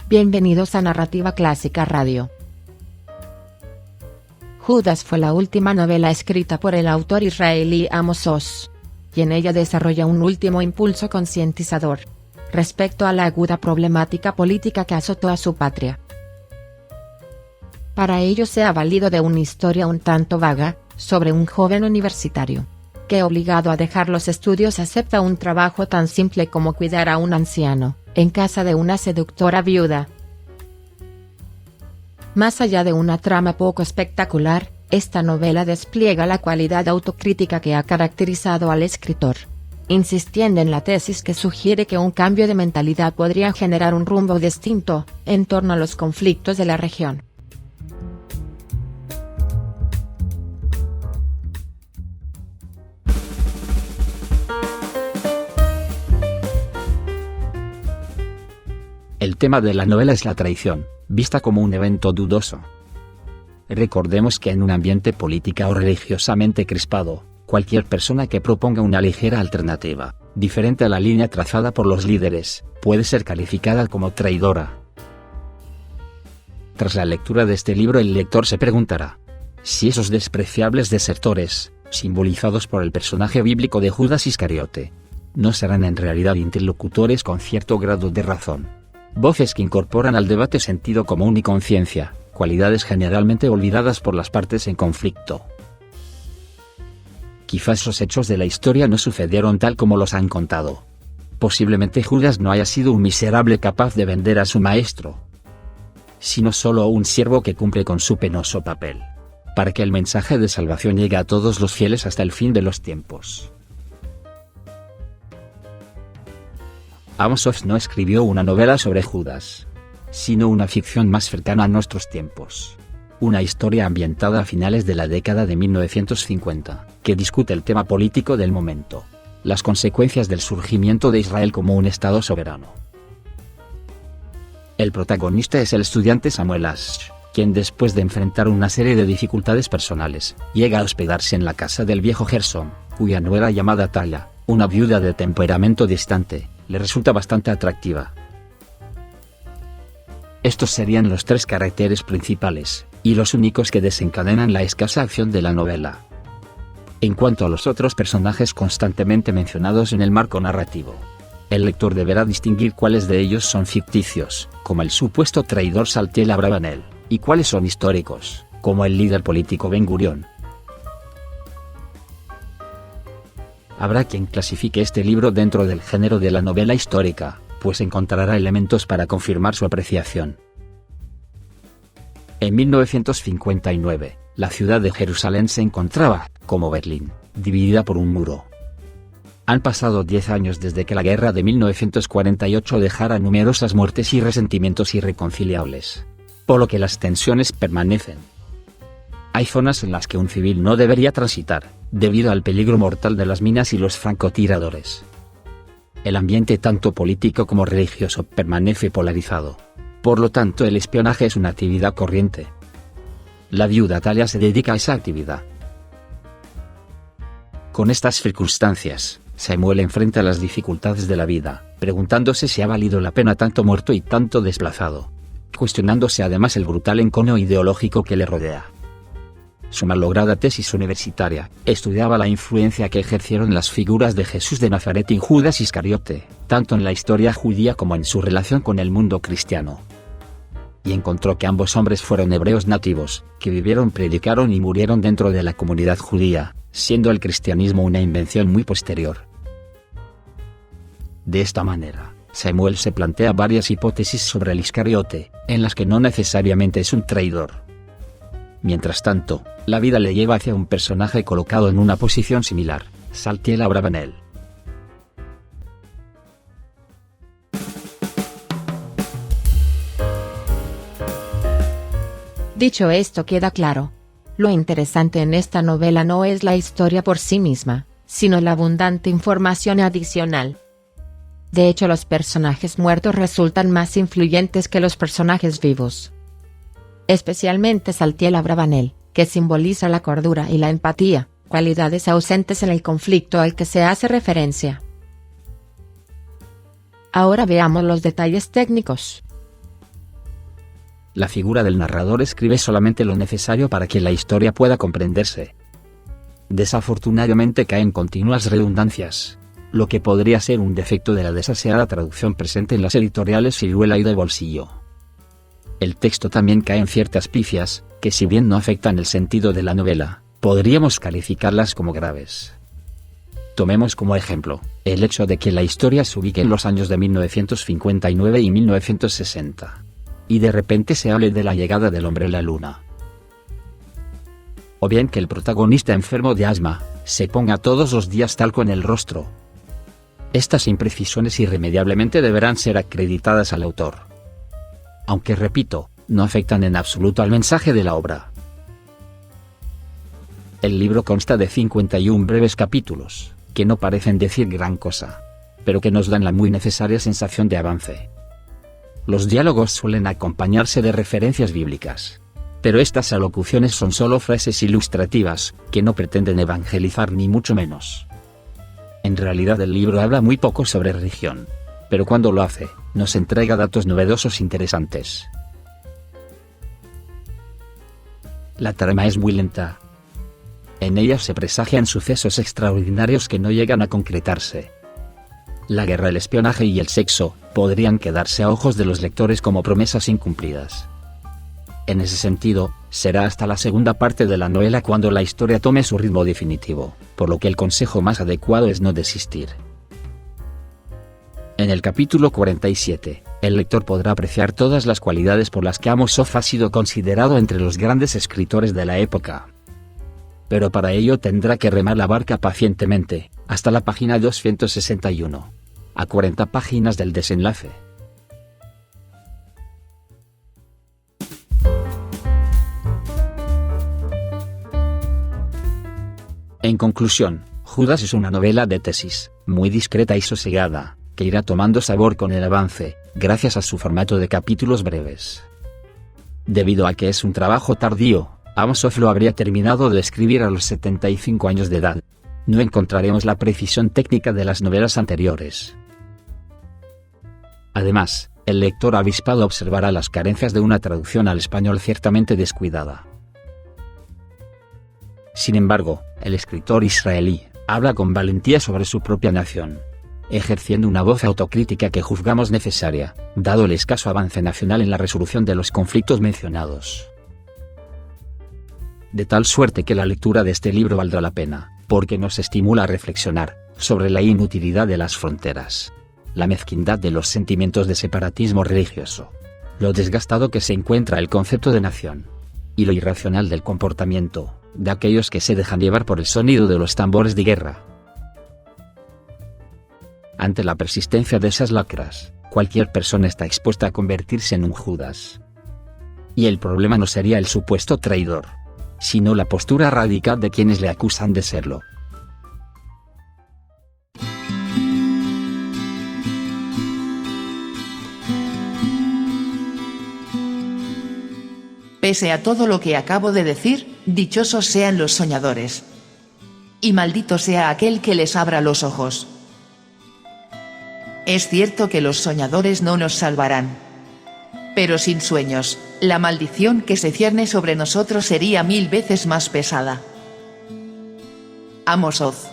Bienvenidos a Narrativa Clásica Radio. Judas fue la última novela escrita por el autor israelí Amos Oz, y en ella desarrolla un último impulso concientizador respecto a la aguda problemática política que azotó a su patria. Para ello se ha valido de una historia un tanto vaga, sobre un joven universitario, que obligado a dejar los estudios acepta un trabajo tan simple como cuidar a un anciano, en casa de una seductora viuda. Más allá de una trama poco espectacular, esta novela despliega la cualidad autocrítica que ha caracterizado al escritor, insistiendo en la tesis que sugiere que un cambio de mentalidad podría generar un rumbo distinto, en torno a los conflictos de la región. El tema de la novela es la traición, vista como un evento dudoso. Recordemos que en un ambiente política o religiosamente crispado, cualquier persona que proponga una ligera alternativa, diferente a la línea trazada por los líderes, puede ser calificada como traidora. Tras la lectura de este libro, el lector se preguntará si esos despreciables desertores, simbolizados por el personaje bíblico de Judas Iscariote, no serán en realidad interlocutores con cierto grado de razón. Voces que incorporan al debate sentido común y conciencia, cualidades generalmente olvidadas por las partes en conflicto. Quizás los hechos de la historia no sucedieron tal como los han contado. Posiblemente Judas no haya sido un miserable capaz de vender a su maestro, sino solo un siervo que cumple con su penoso papel, para que el mensaje de salvación llegue a todos los fieles hasta el fin de los tiempos. Amos Oz no escribió una novela sobre Judas, sino una ficción más cercana a nuestros tiempos. Una historia ambientada a finales de la década de 1950, que discute el tema político del momento, las consecuencias del surgimiento de Israel como un Estado soberano. El protagonista es el estudiante Samuel Ash, quien después de enfrentar una serie de dificultades personales, llega a hospedarse en la casa del viejo Gerson, cuya nuera llamada Talla, una viuda de temperamento distante, le resulta bastante atractiva. Estos serían los tres caracteres principales, y los únicos que desencadenan la escasa acción de la novela. En cuanto a los otros personajes constantemente mencionados en el marco narrativo, el lector deberá distinguir cuáles de ellos son ficticios, como el supuesto traidor Saltiel Abravanel, y cuáles son históricos, como el líder político Ben Gurión. Habrá quien clasifique este libro dentro del género de la novela histórica, pues encontrará elementos para confirmar su apreciación. En 1959, la ciudad de Jerusalén se encontraba, como Berlín, dividida por un muro. Han pasado 10 años desde que la guerra de 1948 dejara numerosas muertes y resentimientos irreconciliables, por lo que las tensiones permanecen. Hay zonas en las que un civil no debería transitar, debido al peligro mortal de las minas y los francotiradores. El ambiente tanto político como religioso permanece polarizado. Por lo tanto, el espionaje es una actividad corriente. La viuda Talia se dedica a esa actividad. Con estas circunstancias, Samuel enfrenta las dificultades de la vida, preguntándose si ha valido la pena tanto muerto y tanto desplazado, cuestionándose además el brutal encono ideológico que le rodea. Su malograda tesis universitaria estudiaba la influencia que ejercieron las figuras de Jesús de Nazaret y Judas Iscariote, tanto en la historia judía como en su relación con el mundo cristiano. Y encontró que ambos hombres fueron hebreos nativos, que vivieron, predicaron y murieron dentro de la comunidad judía, siendo el cristianismo una invención muy posterior. De esta manera, Samuel se plantea varias hipótesis sobre el Iscariote, en las que no necesariamente es un traidor. Mientras tanto, la vida le lleva hacia un personaje colocado en una posición similar, Saltiel Abravanel. Dicho esto, queda claro. Lo interesante en esta novela no es la historia por sí misma, sino la abundante información adicional. De hecho, los personajes muertos resultan más influyentes que los personajes vivos. Especialmente Saltiel Abravanel, que simboliza la cordura y la empatía, cualidades ausentes en el conflicto al que se hace referencia. Ahora veamos los detalles técnicos. La figura del narrador escribe solamente lo necesario para que la historia pueda comprenderse. Desafortunadamente cae en continuas redundancias, lo que podría ser un defecto de la desaseada traducción presente en las editoriales Siruela y de Bolsillo. El texto también cae en ciertas pifias, que si bien no afectan el sentido de la novela, podríamos calificarlas como graves. Tomemos como ejemplo, el hecho de que la historia se ubique en los años de 1959 y 1960. Y de repente se hable de la llegada del hombre a la luna. O bien que el protagonista enfermo de asma, se ponga todos los días talco en el rostro. Estas imprecisiones irremediablemente deberán ser acreditadas al autor. Aunque repito, no afectan en absoluto al mensaje de la obra. El libro consta de 51 breves capítulos, que no parecen decir gran cosa, pero que nos dan la muy necesaria sensación de avance. Los diálogos suelen acompañarse de referencias bíblicas, pero estas alocuciones son solo frases ilustrativas, que no pretenden evangelizar ni mucho menos. En realidad el libro habla muy poco sobre religión, pero cuando lo hace, nos entrega datos novedosos interesantes. La trama es muy lenta. En ella se presagian sucesos extraordinarios que no llegan a concretarse. La guerra, el espionaje y el sexo podrían quedarse a ojos de los lectores como promesas incumplidas. En ese sentido, será hasta la segunda parte de la novela cuando la historia tome su ritmo definitivo, por lo que el consejo más adecuado es no desistir. En el capítulo 47, el lector podrá apreciar todas las cualidades por las que Amos Oz ha sido considerado entre los grandes escritores de la época. Pero para ello tendrá que remar la barca pacientemente, hasta la página 261, a 40 páginas del desenlace. En conclusión, Judas es una novela de tesis, muy discreta y sosegada, que irá tomando sabor con el avance, gracias a su formato de capítulos breves. Debido a que es un trabajo tardío, Amos Oz lo habría terminado de escribir a los 75 años de edad. No encontraremos la precisión técnica de las novelas anteriores. Además, el lector avispado observará las carencias de una traducción al español ciertamente descuidada. Sin embargo, el escritor israelí habla con valentía sobre su propia nación, ejerciendo una voz autocrítica que juzgamos necesaria, dado el escaso avance nacional en la resolución de los conflictos mencionados. De tal suerte que la lectura de este libro valdrá la pena, porque nos estimula a reflexionar sobre la inutilidad de las fronteras, la mezquindad de los sentimientos de separatismo religioso, lo desgastado que se encuentra el concepto de nación, y lo irracional del comportamiento de aquellos que se dejan llevar por el sonido de los tambores de guerra. Ante la persistencia de esas lacras, cualquier persona está expuesta a convertirse en un Judas. Y el problema no sería el supuesto traidor, sino la postura radical de quienes le acusan de serlo. Pese a todo lo que acabo de decir, dichosos sean los soñadores. Y maldito sea aquel que les abra los ojos. Es cierto que los soñadores no nos salvarán. Pero sin sueños, la maldición que se cierne sobre nosotros sería 1000 veces más pesada. Amos Oz.